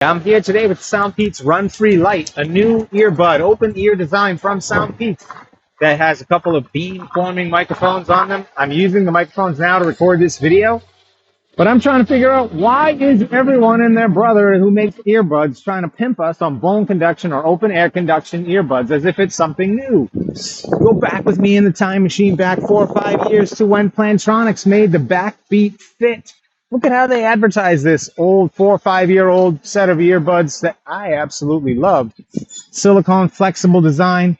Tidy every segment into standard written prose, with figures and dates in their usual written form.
I'm here today with Soundpeats Runfree Lite, a new earbud, open ear design from Soundpeats that has a couple of beam-forming microphones on them. I'm using the microphones now to record this video, but I'm trying to figure out why is everyone and their brother who makes earbuds trying to pimp us on bone conduction or open air conduction earbuds as if it's something new. Go back with me in the time machine back 4 or 5 years to when Plantronics made the Backbeat Fit. Look at how they advertise this old 4 or 5 year old set of earbuds that I absolutely loved. Silicone flexible design.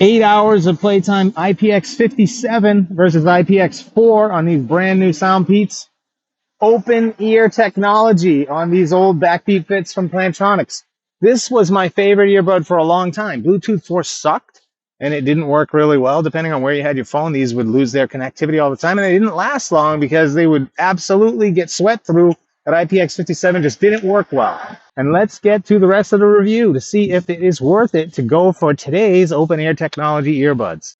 8 hours of playtime, IPX57 versus IPX4 on these brand new Soundpeats. Open ear technology on these old Backbeat Fits from Plantronics. This was my favorite earbud for a long time. Bluetooth 4 sucked, and it didn't work really well. Depending on where you had your phone, these would lose their connectivity all the time, and they didn't last long because they would absolutely get sweat through. That IPX57 just didn't work well. And let's get to the rest of the review to see if it is worth it to go for today's open air technology earbuds.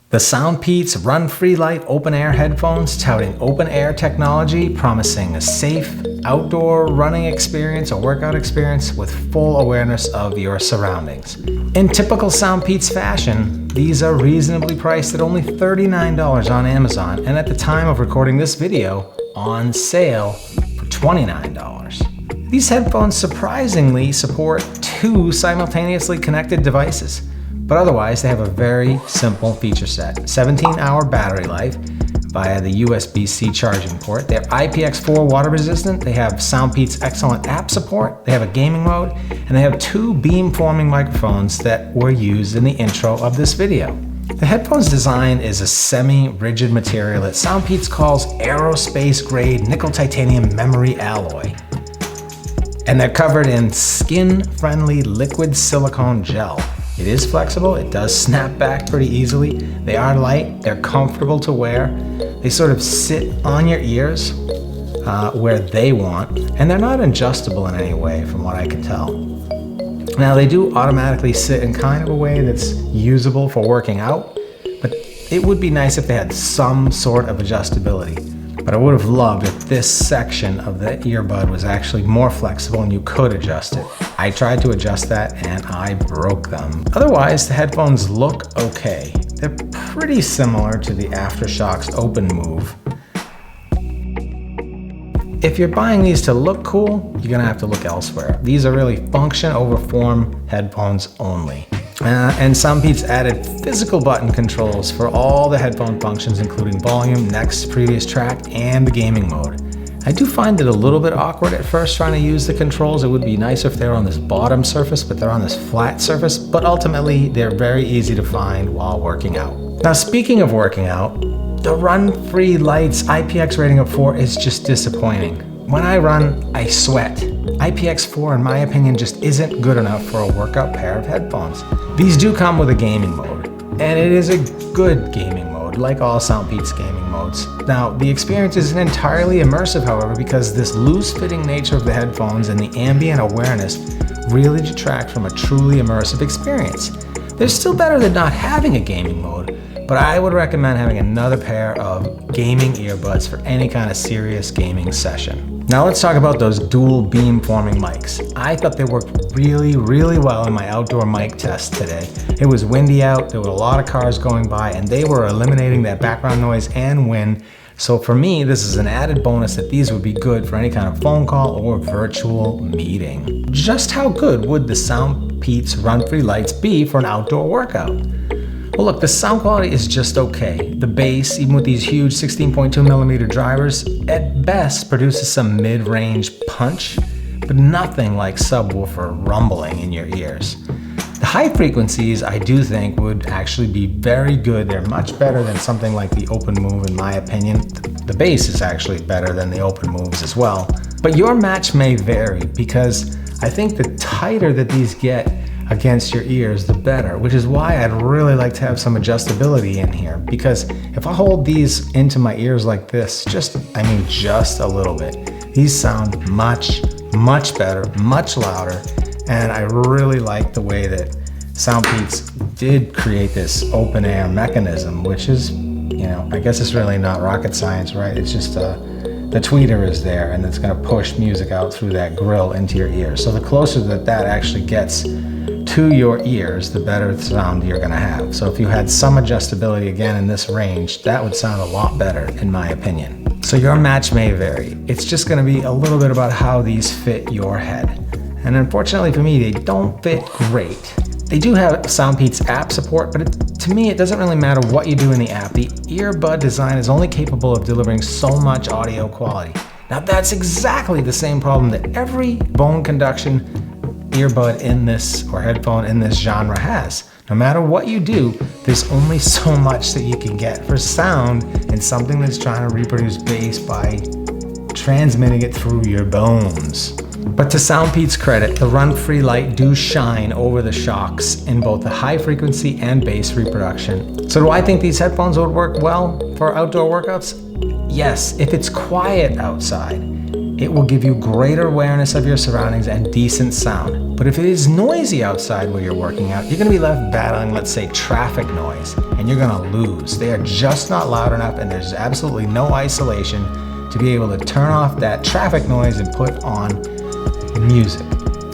The Soundpeats Runfree Lite open air headphones touting open air technology, promising a safe outdoor running experience or workout experience with full awareness of your surroundings. In typical Soundpeats fashion, these are reasonably priced at only $39 on Amazon, and at the time of recording this video, on sale for $29. These headphones surprisingly support 2 simultaneously connected devices. But otherwise, they have a very simple feature set. 17-hour battery life via the USB-C charging port. They're IPX4 water resistant. They have Soundpeats excellent app support. They have a gaming mode. And they have 2 beam-forming microphones that were used in the intro of this video. The headphones design is a semi-rigid material that Soundpeats calls aerospace-grade nickel titanium memory alloy. And they're covered in skin-friendly liquid silicone gel. It is flexible, it does snap back pretty easily. They are light, they're comfortable to wear. They sort of sit on your ears where they want, and they're not adjustable in any way from what I can tell. Now they do automatically sit in kind of a way that's usable for working out, but it would be nice if they had some sort of adjustability. But I would have loved if this section of the earbud was actually more flexible and you could adjust it. I tried to adjust that and I broke them. Otherwise, the headphones look okay. They're pretty similar to the Aftershok's Open Move. If you're buying these to look cool, you're gonna have to look elsewhere. These are really function over form headphones only. And Soundpeats added physical button controls for all the headphone functions, including volume, next, previous track, and the gaming mode. I do find it a little bit awkward at first trying to use the controls. It would be nicer if they were on this bottom surface, but they're on this flat surface. But ultimately, they're very easy to find while working out. Now, speaking of working out, the Runfree Lite's IPX rating of 4 is just disappointing. When I run, I sweat. IPX4, in my opinion, just isn't good enough for a workout pair of headphones. These do come with a gaming mode, and it is a good gaming mode, like all Soundpeats gaming modes. Now, the experience isn't entirely immersive, however, because this loose-fitting nature of the headphones and the ambient awareness really detract from a truly immersive experience. They're still better than not having a gaming mode, but I would recommend having another pair of gaming earbuds for any kind of serious gaming session. Now let's talk about those dual beam forming mics. I thought they worked really, really well in my outdoor mic test today. It was windy out, there were a lot of cars going by, and they were eliminating that background noise and wind. So for me, this is an added bonus that these would be good for any kind of phone call or virtual meeting. Just how good would the Soundpeats Runfree Lites be for an outdoor workout? Well, look, the sound quality is just okay. The bass, even with these huge 16.2mm drivers, at best produces some mid-range punch, but nothing like subwoofer rumbling in your ears. The high frequencies, I do think, would actually be very good. They're much better than something like the Open Move, in my opinion. The bass is actually better than the Open Moves as well. But your match may vary, because I think the tighter that these get against your ears, the better, which is why I'd really like to have some adjustability in here, because if I hold these into my ears like this, just a little bit, these sound much better, much louder, and I really like the way that Soundpeats did create this open air mechanism, which is You know, I guess it's really not rocket science, right? It's just the tweeter is there, and it's going to push music out through that grill into your ears. So the closer that that actually gets to your ears, the better sound you're going to have. So if you had some adjustability again in this range, that would sound a lot better in my opinion. So your match may vary. It's just going to be a little bit about how these fit your head. And unfortunately for me, they don't fit great. They do have Soundpeats app support, but to me, it doesn't really matter what you do in the app. The earbud design is only capable of delivering so much audio quality. Now that's exactly the same problem that every bone conduction earbud in this, or headphone in this genre has. No matter what you do, there's only so much that you can get for sound in something that's trying to reproduce bass by transmitting it through your bones. But to Soundpeats' credit, the Runfree Lite do shine over the shocks in both the high frequency and bass reproduction. So do I think these headphones would work well for outdoor workouts? Yes, if it's quiet outside, it will give you greater awareness of your surroundings and decent sound. But if it is noisy outside where you're working out, you're gonna be left battling, let's say, traffic noise, and you're gonna lose. They are just not loud enough, and there's absolutely no isolation to be able to turn off that traffic noise and put on music.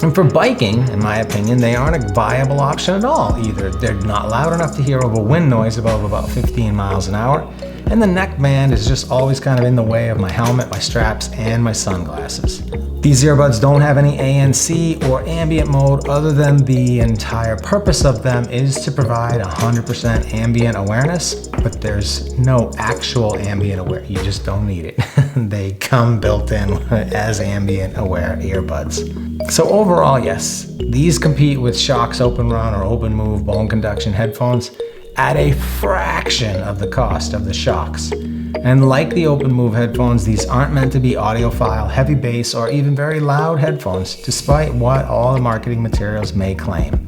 And for biking, in my opinion, they aren't a viable option at all either. They're not loud enough to hear over wind noise above about 15 miles an hour, and the neckband is just always kind of in the way of my helmet, my straps, and my sunglasses. These earbuds don't have any ANC or ambient mode, other than the entire purpose of them is to provide 100% ambient awareness, but there's no actual ambient awareness. You just don't need it. They come built in as ambient aware earbuds. So overall, yes, these compete with Shock's Open Run or Open Move bone conduction headphones at a fraction of the cost of the Shocks. And like the Open Move headphones, these aren't meant to be audiophile, heavy bass, or even very loud headphones, despite what all the marketing materials may claim.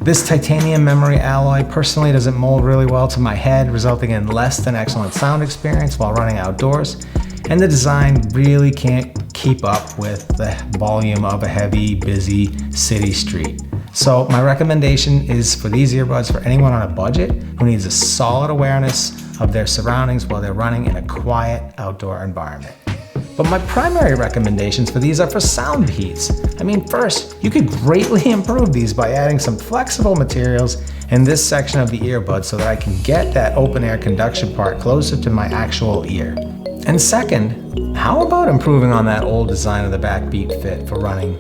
This titanium memory alloy personally doesn't mold really well to my head, resulting in less than excellent sound experience while running outdoors. And the design really can't keep up with the volume of a heavy, busy city street. So my recommendation is for these earbuds for anyone on a budget who needs a solid awareness of their surroundings while they're running in a quiet outdoor environment. But my primary recommendations for these are for Soundpeats. I mean, first, you could greatly improve these by adding some flexible materials in this section of the earbud so that I can get that open air conduction part closer to my actual ear. And second, how about improving on that old design of the backbeat fit for running?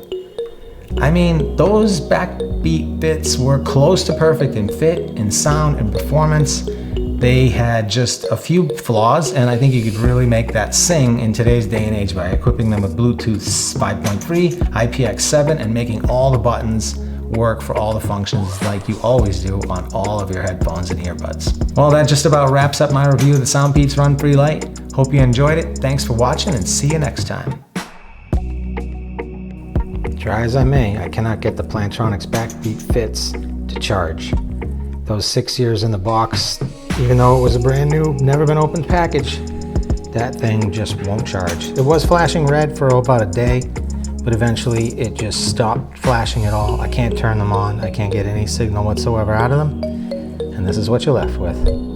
I mean, those backbeat fits were close to perfect in fit, in sound, and performance. They had just a few flaws, and I think you could really make that sing in today's day and age by equipping them with Bluetooth 5.3, IPX7, and making all the buttons work for all the functions like you always do on all of your headphones and earbuds. Well, that just about wraps up my review of the Soundpeats Runfree Lite. Hope you enjoyed it. Thanks for watching, and see you next time. Try as I may, I cannot get the Plantronics backbeat fits to charge. Those 6 years in the box, even though it was a brand new, never been opened package, that thing just won't charge. It was flashing red for about a day, but eventually it just stopped flashing at all. I can't turn them on, I can't get any signal whatsoever out of them, and this is what you're left with.